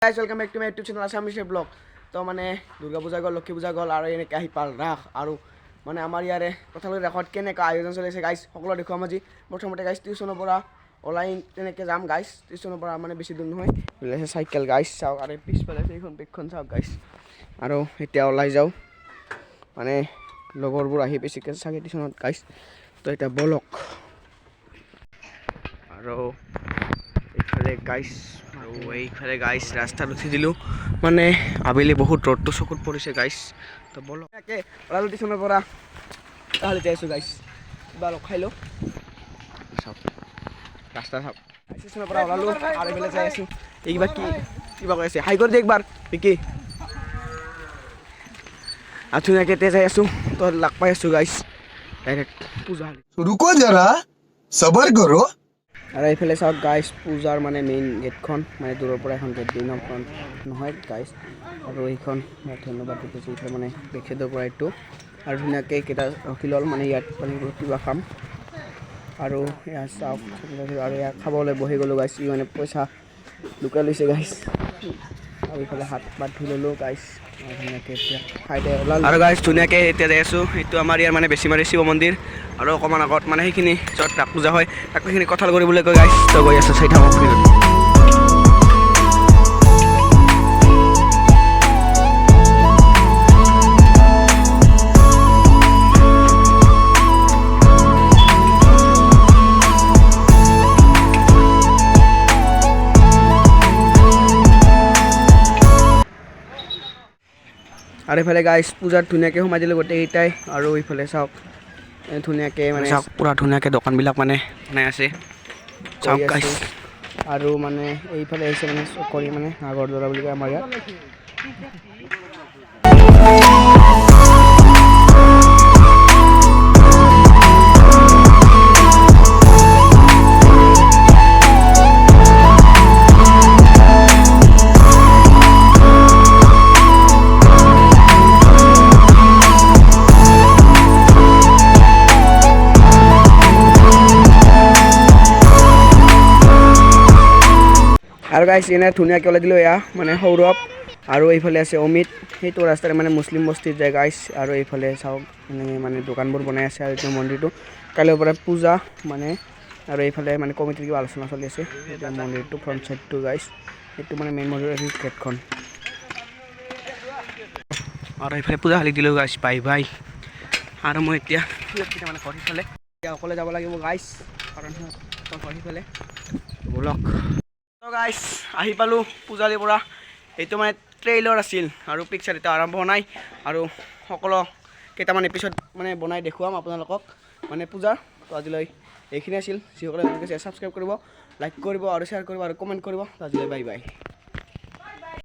Guys, welcome back to my YouTube channel Assam vlog. তো মানে দুর্গা পূজা গ'ল, লক্ষ্মী পূজা গ'ল আৰু এনেকৈ আহি পাল ৰাস আৰু মানে আমাৰ ইয়াৰে কথালৈ ৰাসত কেনেকুৱা আয়োজন চলিছে গাইছ সকলো দেখুৱাম আজি। প্ৰথমতে গাইছ টিউশ্যনৰ পৰা ওলাই তেনেকৈ যাম গাইছ, টিউশ্যনৰ পৰা মানে বেছি দূৰ নহয়, ওলাইছে চাইকেল গাইছ চাওক আৰু পিছফালে এইখন বেগখন চাওক গাইছ। আৰু এতিয়া ওলাই যাওঁ মানে লগৰবোৰ আহি বেছিকৈ চাগে টিউশ্যনত গাইছ। তো এতিয়া বলক আৰু এইফালে গাইছ আৰু এইফালে গাইছ ৰাস্তাত উঠি দিলোঁ মানে আবেলি বহুত ৰ'দটো চকুত পৰিছে গাইছ। তো বলক একে ওলালোঁ টিউশ্যনৰ পৰা তাহলে যাই আছোঁ গাইছ, কিবা অলপ খাই লওঁ চাওক ৰাস্তা চাওক। টিউশ্যনৰ পৰা ওলালোঁ আৰু এইফালে যাই আছোঁ। এই কিবা কৈ আছে হাই কৰি দে একবাৰ বিকি আৰু ধুনীয়াকৈ এতিয়া যাই আছোঁ। তো লাগ পাই আছোঁ গাইছ ডাইৰেক্ট পূজা। रुको जरा सबर करो। আৰু এইফালে চাওক গাইছ পূজাৰ মানে মেইন গেটখন মানে দূৰৰ পৰা এখন গেট দিন নহয় গাইছ। আৰু এইখন ধন্যবাদ দিছোঁ এইফালে মানে বেকচাইডৰ পৰা এইটো আৰু ধুনীয়াকৈ কেইটা ৰখি ল'ল মানে ইয়াত মানে কিবা খাম আৰু এয়া চাওক আৰু ইয়াত খাবলৈ বহি গ'লোঁ গাইছ। ই মানে পইচা লুকাই লৈছে গাইছ আৰু এইফালে হাত পাত ধুই ল'লোঁ গাইছ ধুনীয়াকৈ এতিয়া খাই দে ওলালোঁ আৰু গাইছ ধুনীয়াকৈ এতিয়া যাই আছোঁ। এইটো আমাৰ ইয়াৰ মানে বেছিমাৰি শিৱ মন্দিৰ আৰু অকণমান আগত মানে সেইখিনি য'ত ৰাস পূজা হয় তাক সেইখিনি কঁঠাল কৰিবলৈ গৈ গাইছ। তো গৈ আছোঁ চাই থাকক ভিডিঅ'টো। আৰু এইফালে গাইছ পূজাত ধুনীয়াকৈ সোমাই দিলোঁ গোটেইকেইটাই আৰু এইফালে চাওক ধুনীয়াকৈ মানে চাওক পূৰা ধুনীয়াকৈ দোকানবিলাক মানে বনাই আছে চাওক গাইছ। আৰু মানে এইফালে আহিছে মানে চকৰি মানে আগৰদৰা বুলি কয় আমাৰ ইয়াত। আৰু গাইছ এনে ধুনীয়াকৈ ওলাই দিলোঁ এয়া মানে সৌৰভ আৰু এইফালে আছে অমিত, সেইটো ৰাস্তাৰে মানে মুছলিম বস্তিত যায় গাইছ। আৰু এইফালে চাওক মানে দোকানবোৰ বনাই আছে আৰু এইটো মন্দিৰটো কাইলৈৰ পৰা পূজা মানে আৰু এইফালে মানে কমিটিৰ কিবা আলোচনা চলি আছে। এতিয়া মন্দিৰটো ফ্ৰণ্ট চাইডটো গাইছ, সেইটো মানে মেইন মন্দিৰৰ গেটখন আৰু এইফালে পূজা হালি দিলোঁ গাইছ বাই বাই। আৰু মই এতিয়া মানে ঘৰ সিফালে এতিয়া অকলে যাব লাগিব গাইছ কাৰণ ঘৰ সিফালে বলক। গাইছ আহি পালোঁ পূজালিৰ পৰা। এইটো মানে ট্ৰেইলাৰ আছিল আৰু পিকচাৰ এতিয়া আৰম্ভ নাই আৰু সকলো কেইটামান এপিছড মানে বনাই দেখুৱাম আপোনালোকক মানে পূজাৰ। তো আজিলৈ এইখিনি আছিল। যিসকলে ছাবস্ক্ৰাইব কৰিব, লাইক কৰিব আৰু শ্বেয়াৰ কৰিব আৰু কমেণ্ট কৰিব। আজিলৈ বাই বাই।